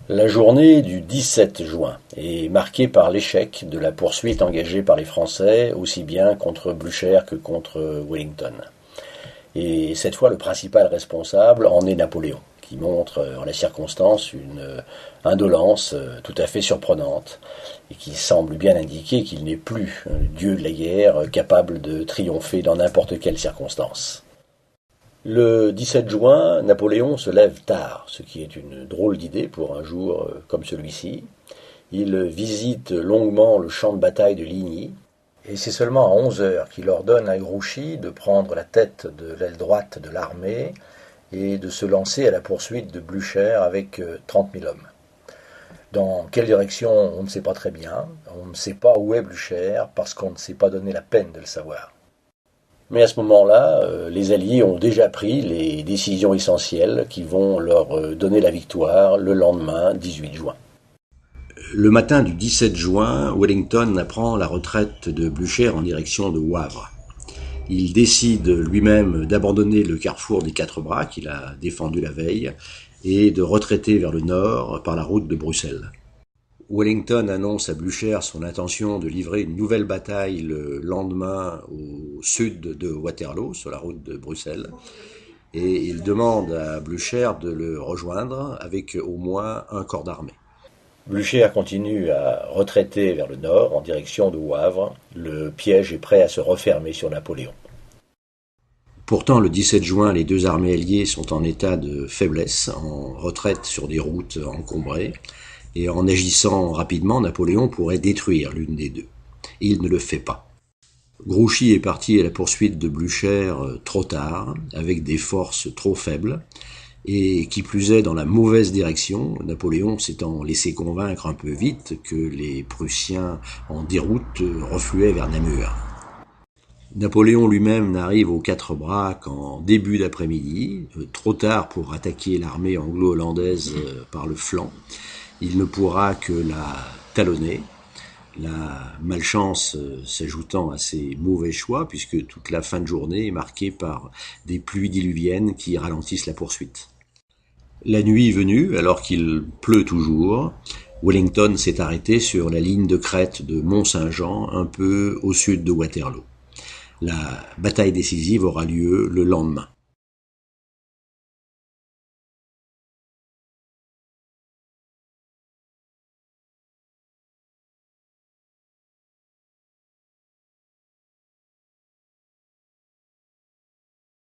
La journée du 17 juin est marquée par l'échec de la poursuite engagée par les Français, aussi bien contre Blücher que contre Wellington. Et cette fois, le principal responsable en est Napoléon, qui montre en la circonstance une indolence tout à fait surprenante, et qui semble bien indiquer qu'il n'est plus le dieu de la guerre capable de triompher dans n'importe quelle circonstance. Le 17 juin, Napoléon se lève tard, ce qui est une drôle d'idée pour un jour comme celui-ci. Il visite longuement le champ de bataille de Ligny, et c'est seulement à 11 heures qu'il ordonne à Grouchy de prendre la tête de l'aile droite de l'armée et de se lancer à la poursuite de Blücher avec 30 000 hommes. Dans quelle direction, on ne sait pas très bien. On ne sait pas où est Blücher parce qu'on ne s'est pas donné la peine de le savoir. Mais à ce moment-là, les Alliés ont déjà pris les décisions essentielles qui vont leur donner la victoire le lendemain, 18 juin. Le matin du 17 juin, Wellington apprend la retraite de Blücher en direction de Wavre. Il décide lui-même d'abandonner le carrefour des Quatre Bras qu'il a défendu la veille et de retraiter vers le nord par la route de Bruxelles. Wellington annonce à Blücher son intention de livrer une nouvelle bataille le lendemain au sud de Waterloo, sur la route de Bruxelles, et il demande à Blücher de le rejoindre avec au moins un corps d'armée. Blücher continue à retraiter vers le nord en direction de Wavre. Le piège est prêt à se refermer sur Napoléon. Pourtant, le 17 juin, les deux armées alliées sont en état de faiblesse, en retraite sur des routes encombrées, et en agissant rapidement, Napoléon pourrait détruire l'une des deux. Et il ne le fait pas. Grouchy est parti à la poursuite de Blücher trop tard, avec des forces trop faibles, et qui plus est dans la mauvaise direction, Napoléon s'étant laissé convaincre un peu vite que les Prussiens en déroute refluaient vers Namur. Napoléon lui-même n'arrive aux Quatre Bras qu'en début d'après-midi, trop tard pour attaquer l'armée anglo-hollandaise par le flanc. Il ne pourra que la talonner, la malchance s'ajoutant à ses mauvais choix, puisque toute la fin de journée est marquée par des pluies diluviennes qui ralentissent la poursuite. La nuit venue, alors qu'il pleut toujours, Wellington s'est arrêté sur la ligne de crête de Mont-Saint-Jean, un peu au sud de Waterloo. La bataille décisive aura lieu le lendemain.